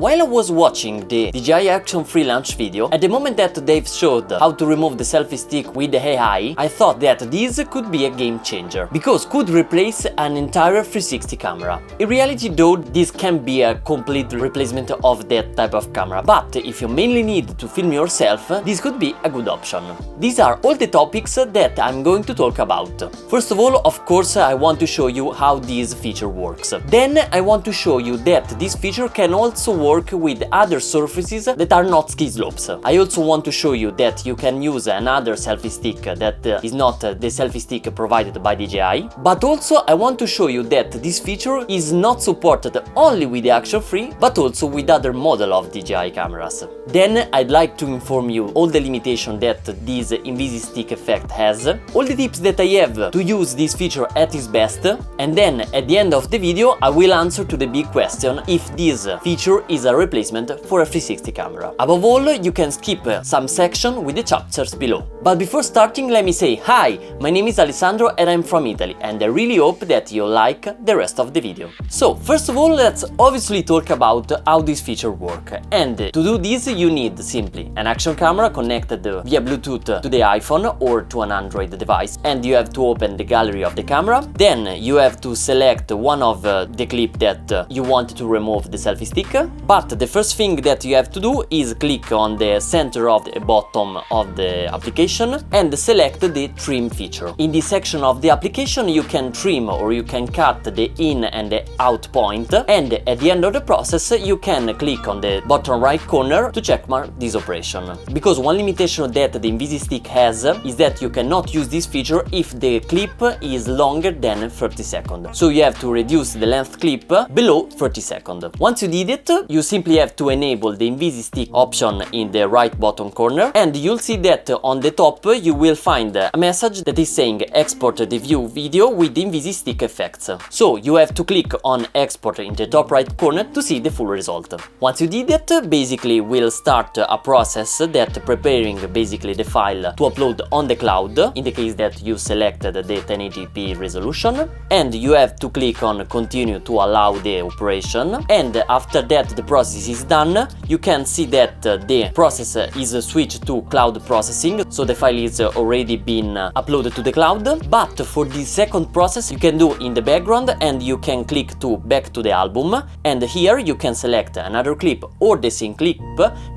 While I was watching the Dji Action free launch video, at the moment that Dave showed how to remove the selfie stick with the AI, I thought that this could be a game changer, because could replace an entire 360 camera. In reality though, this can be a complete replacement of that type of camera, but if you mainly need to film yourself, this could be a good option. These are all the topics that I'm going to talk about. First of all, of course, I want to show you how this feature works. Then I want to show you that this feature can also work with other surfaces that are not ski slopes. I also want to show you that you can use another selfie stick that is not the selfie stick provided by DJI, but also I want to show you that this feature is not supported only with the Action Free, but also with other model of DJI cameras. Then I'd like to inform you all the limitations that this invisistick effect has, all the tips that I have to use this feature at its best, and then at the end of the video I will answer to the big question if this feature is a replacement for a 360 camera. Above all, you can skip some section with the chapters below. But before starting, let me say hi, my name is Alessandro and I'm from Italy, and I really hope that you like the rest of the video. So, first of all, let's obviously talk about how this feature works. And to do this, you need simply an action camera connected via Bluetooth to the iPhone or to an Android device, and you have to open the gallery of the camera. Then you have to select one of the clips that you want to remove the selfie stick. But the first thing that you have to do is click on the center of the bottom of the application and select the trim feature. In this section of the application you can trim or you can cut the in and the out point, and at the end of the process you can click on the bottom right corner to checkmark this operation. Because one limitation that the invisistick has is that you cannot use this feature if the clip is longer than 30 seconds. So you have to reduce the length clip below 30 seconds. Once you did it, you simply have to enable the invisistick option in the right bottom corner, and you'll see that on the top you will find a message that is saying export the view video with invisistick effects. So you have to click on export in the top right corner to see the full result. Once you did it, basically we'll start a process that preparing basically the file to upload on the cloud, in the case that you selected the 1080p resolution, and you have to click on continue to allow the operation, and after that the process is done. You can see that the process is switched to cloud processing, so the file is already been uploaded to the cloud. But for the second process you can do in the background, and you can click to back to the album, and here you can select another clip or the same clip,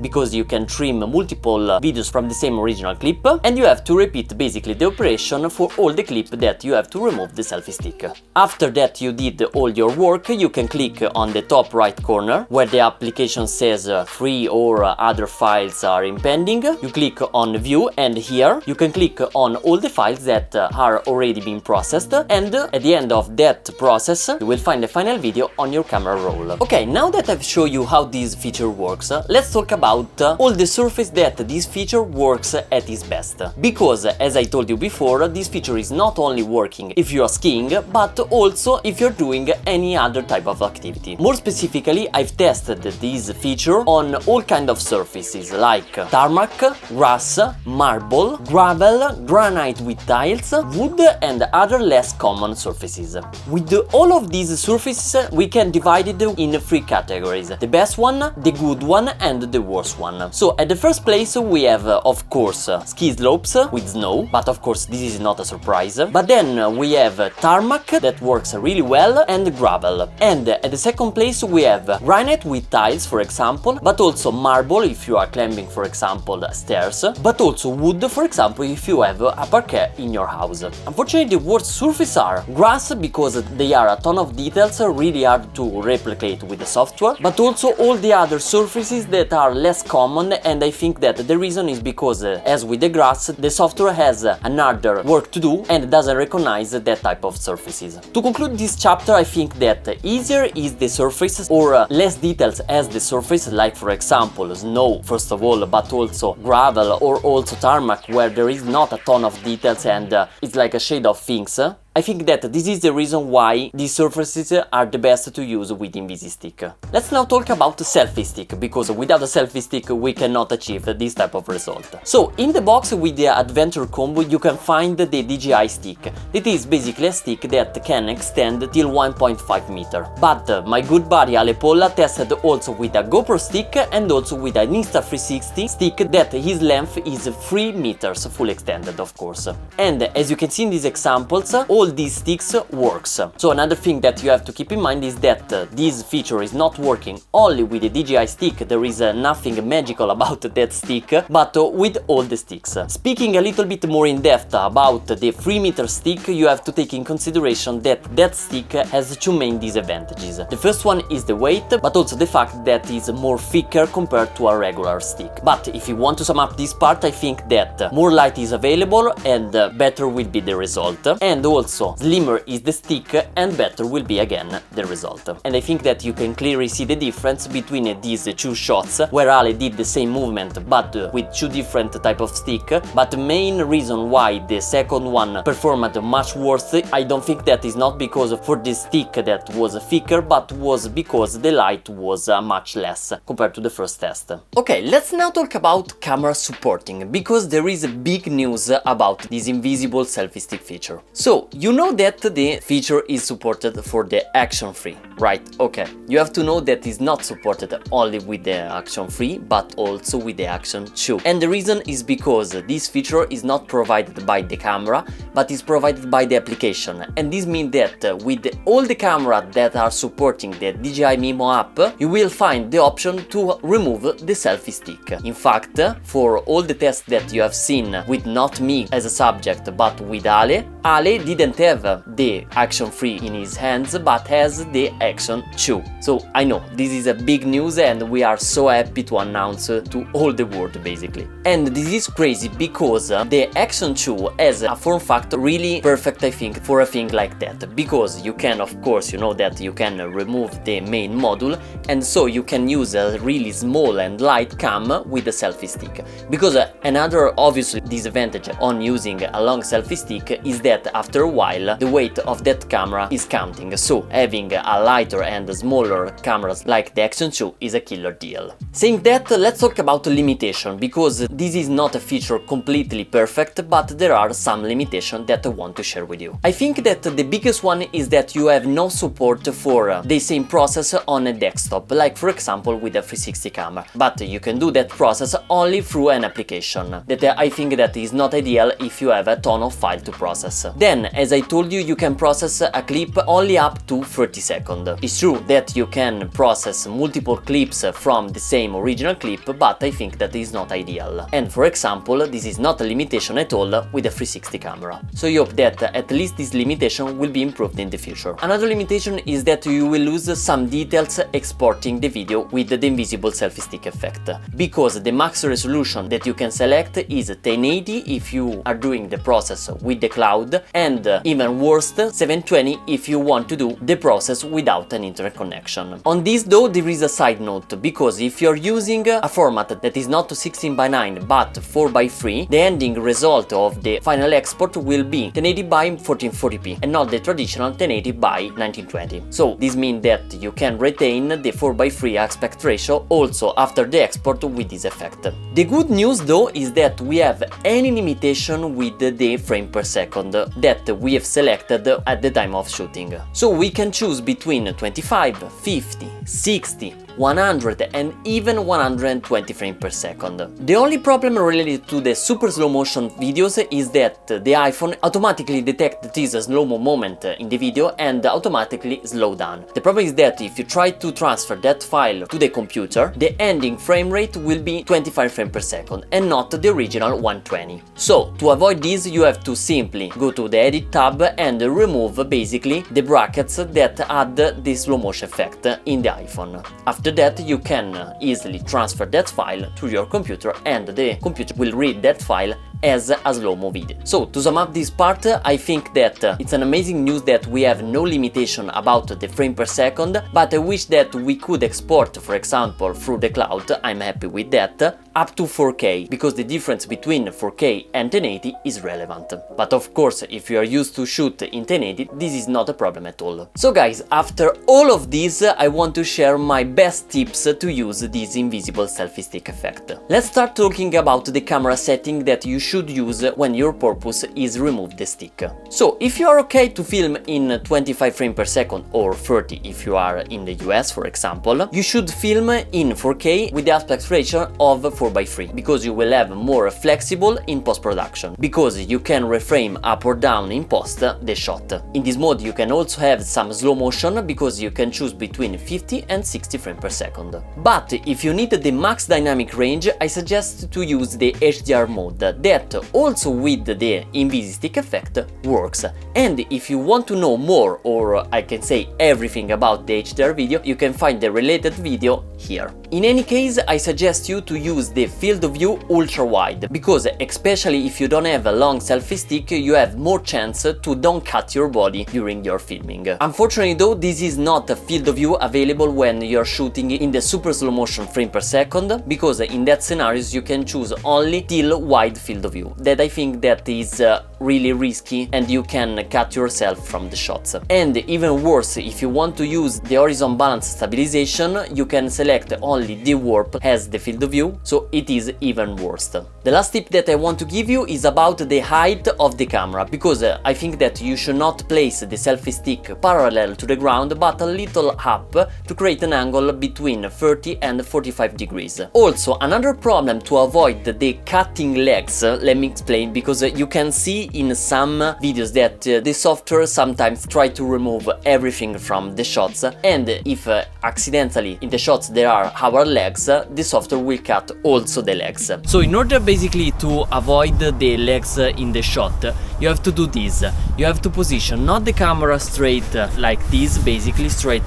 because you can trim multiple videos from the same original clip, and you have to repeat basically the operation for all the clip that you have to remove the selfie stick. After that you did all your work, you can click on the top right corner where the application says free or other files are impending. You click on view, and here you can click on all the files that are already being processed, and at the end of that process you will find the final video on your camera roll. Okay, now that I've shown you how this feature works, let's talk about all the surface that this feature works at its best. Because as I told you before, this feature is not only working if you are skiing, but also if you're doing any other type of activity. More specifically, I've tested this feature on all kind of surfaces like tarmac, grass, marble, gravel, granite with tiles, wood, and other less common surfaces. With all of these surfaces we can divide it in three categories: the best one, the good one, and the worst one. So at the first place we have of course ski slopes with snow, but of course this is not a surprise. But then we have tarmac that works really well, and gravel. And at the second place we have granite with tiles, for example, but also marble if you are climbing, for example, stairs, but also wood, for example, if you have a parquet in your house. Unfortunately, the worst surfaces are grass, because they are a ton of details, really hard to replicate with the software, but also all the other surfaces that are less common, and I think that the reason is because, as with the grass, the software has another work to do and doesn't recognize that type of surfaces. To conclude this chapter, I think that easier is the surface, or less details as the surface, like for example snow first of all, but also gravel or also tarmac, where there is not a ton of details and it's like a shade of things. I think that this is the reason why these surfaces are the best to use with invisistick. Let's now talk about the selfie stick, because without a selfie stick we cannot achieve this type of result. So in the box with the adventure combo you can find the DJI stick. It is basically a stick that can extend till 1.5 meter. But my good buddy Ale Polla tested also with a GoPro stick and also with an Insta360 stick that his length is 3 meters, full extended of course. And as you can see in these examples, all these sticks works. So another thing that you have to keep in mind is that this feature is not working only with the DJI stick. There is nothing magical about that stick, but with all the sticks. Speaking a little bit more in depth about the 3 meter stick, you have to take in consideration that that stick has two main disadvantages. The first one is the weight, but also the fact that it's more thicker compared to a regular stick. But if you want to sum up this part, I think that more light is available and better will be the result, and also slimmer is the stick and better will be again the result. And I think that you can clearly see the difference between these two shots, where Ale did the same movement but with two different type of stick. But the main reason why the second one performed much worse, I don't think that is not because for the stick that was thicker, but was because the light was much less compared to the first test. Okay, let's now talk about camera supporting, because there is big news about this invisible selfie stick feature. So you know that the feature is supported for the Action 3, right? Okay, you have to know that it's not supported only with the Action 3 but also with the Action 2. And the reason is because this feature is not provided by the camera but is provided by the application. And this means that with all the cameras that are supporting the DJI Mimo app, you will find the option to remove the selfie stick. In fact, for all the tests that you have seen with not me as a subject but with Ale didn't have the Action 3 in his hands but has the Action 2. So I know this is a big news and we are so happy to announce to all the world basically. And this is crazy because the Action 2 has a form factor really perfect, I think, for a thing like that, because you can, of course, you know that you can remove the main module, and so you can use a really small and light cam with the selfie stick. Because another obviously disadvantage on using a long selfie stick is that after a while the weight of that camera is counting, so having a lighter and smaller cameras like the Action 2 is a killer deal. Saying that, let's talk about limitation, because this is not a feature completely perfect, but there are some limitations that I want to share with you. I think that the biggest one is that you have no support for the same process on a desktop, like for example with a 360 camera, but you can do that process only through an application, that I think that is not ideal if you have a ton of file to process. Then, as I told you, you can process a clip only up to 30 seconds. It's true that you can process multiple clips from the same original clip, but I think that is not ideal. And for example, this is not a limitation at all with a 360 camera. So I hope that at least this limitation will be improved in the future. Another limitation is that you will lose some details exporting the video with the invisible selfie stick effect, because the max resolution that you can select is 1080 if you are doing the process with the cloud, and even worse 720 if you want to do the process without an internet connection. On this though, there is a side note, because if you're using a format that is not 16:9 but 4:3, the ending result of the final export will be 1080 by 1440p and not the traditional 1080 by 1920. So this means that you can retain the 4:3 aspect ratio also after the export with this effect. The good news though is that we have any limitation with the frame per second that we have selected at the time of shooting. So we can choose between 25, 50, 60, 100 and even 120 frames per second. The only problem related to the super slow motion videos is that the iPhone automatically detects this slow-mo moment in the video and automatically slow down. The problem is that if you try to transfer that file to the computer, the ending frame rate will be 25 frames per second and not the original 120. So to avoid this, you have to simply go to the edit tab and remove basically the brackets that add the slow motion effect in the iPhone. After that, you can easily transfer that file to your computer and the computer will read that file as a slow-mo video. So to sum up this part, I think that it's an amazing news that we have no limitation about the frame per second, but I wish that we could export, for example, through the cloud. I'm happy with that. up to 4K, because the difference between 4K and 1080 is relevant. But of course, if you are used to shoot in 1080, this is not a problem at all. So guys, after all of this, I want to share my best tips to use this invisible selfie stick effect. Let's start talking about the camera setting that you should use when your purpose is remove the stick. So if you are okay to film in 25 frames per second or 30 if you are in the US, for example, you should film in 4K with the aspect ratio of 4:3, because you will have more flexible in post-production, because you can reframe up or down in post the shot. In this mode you can also have some slow motion, because you can choose between 50 and 60 frames per second. But if you need the max dynamic range, I suggest to use the HDR mode, that also with the invisistick effect works. And if you want to know more, or I can say everything about the HDR video, you can find the related video here. In any case, I suggest you to use the field of view ultra wide, because especially if you don't have a long selfie stick, you have more chance to don't cut your body during your filming. Unfortunately though, this is not a field of view available when you're shooting in the super slow motion frame per second, because in that scenarios you can choose only still wide field of view, that I think that is really risky and you can cut yourself from the shots. And even worse, if you want to use the horizon balance stabilization, you can select only the warp as the field of view, so it is even worse. The last tip that I want to give you is about the height of the camera, because I think that you should not place the selfie stick parallel to the ground but a little up to create an angle between 30 and 45 degrees. Also, another problem to avoid the cutting legs, let me explain, because you can see in some videos that the software sometimes try to remove everything from the shots, and if accidentally in the shots there are our legs, the software will cut also the legs. So in order basically to avoid the legs in the shot, you have to do this. You have to position not the camera straight like this, basically straight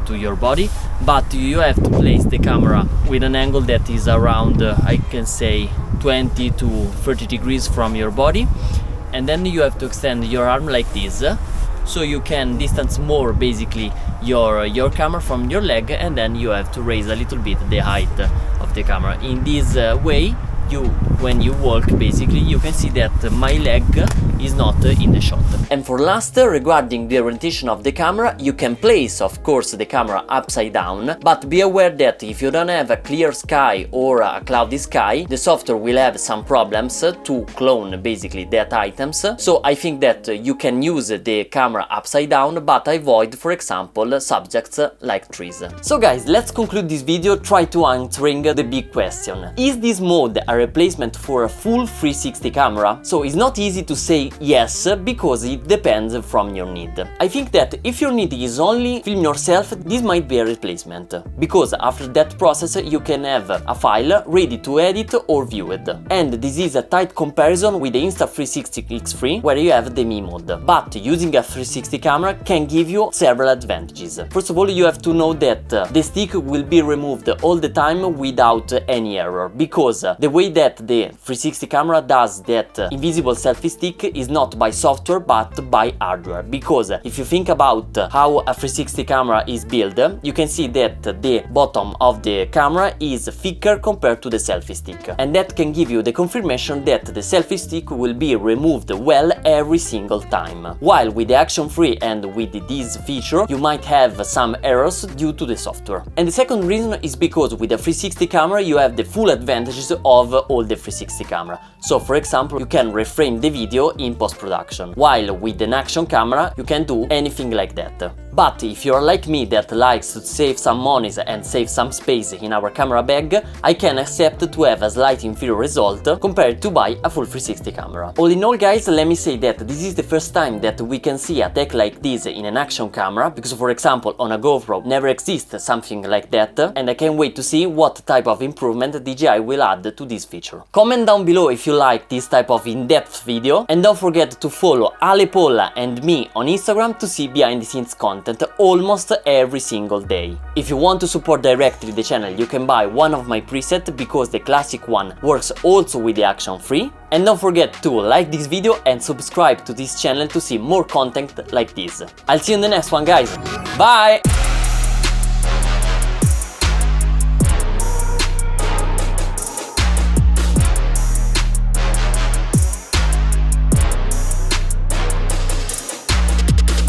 to your body, but you have to place the camera with an angle that is around I can say 20 to 30 degrees from your body, and then you have to extend your arm like this, so you can distance more basically your camera from your leg, and then you have to raise a little bit the height of the camera. In this way, when you walk basically you can see that my leg is not in the shot. And for last, regarding the orientation of the camera, you can place of course the camera upside down, but be aware that if you don't have a clear sky or a cloudy sky, the software will have some problems to clone basically that items. So I think that you can use the camera upside down, but avoid for example subjects like trees. So guys, let's conclude this video try to answering the big question: is this mode a replacement for a full 360 camera? So it's not easy to say yes, because it depends from your need. I think that if your need is only film yourself, this might be a replacement, because after that process you can have a file ready to edit or view it. And this is a tight comparison with the Insta360 X3, where you have the Me mode. But using a 360 camera can give you several advantages. First of all, you have to know that the stick will be removed all the time without any error, because the way that the 360 camera does that invisible selfie stick is not by software but by hardware. Because if you think about how a 360 camera is built, you can see that the bottom of the camera is thicker compared to the selfie stick, and that can give you the confirmation that the selfie stick will be removed well every single time. While with the Action Free and with this feature you might have some errors due to the software. And the second reason is because with the 360 camera you have the full advantages of all the 360 camera. So for example, you can reframe the video in post-production, while with an action camera you can do anything like that. But if you're like me that likes to save some monies and save some space in our camera bag, I can accept to have a slight inferior result compared to buy a full 360 camera. All in all guys, let me say that this is the first time that we can see a tech like this in an action camera, because for example on a GoPro never exists something like that, and I can't wait to see what type of improvement DJI will add to this feature. Comment down below if you like this type of in-depth video, and don't forget to follow Ale Polla and me on Instagram to see behind the scenes content almost every single day. If you want to support directly the channel, you can buy one of my presets, because the classic one works also with the Action Free. And don't forget to like this video and subscribe to this channel to see more content like this. I'll see you in the next one guys, bye!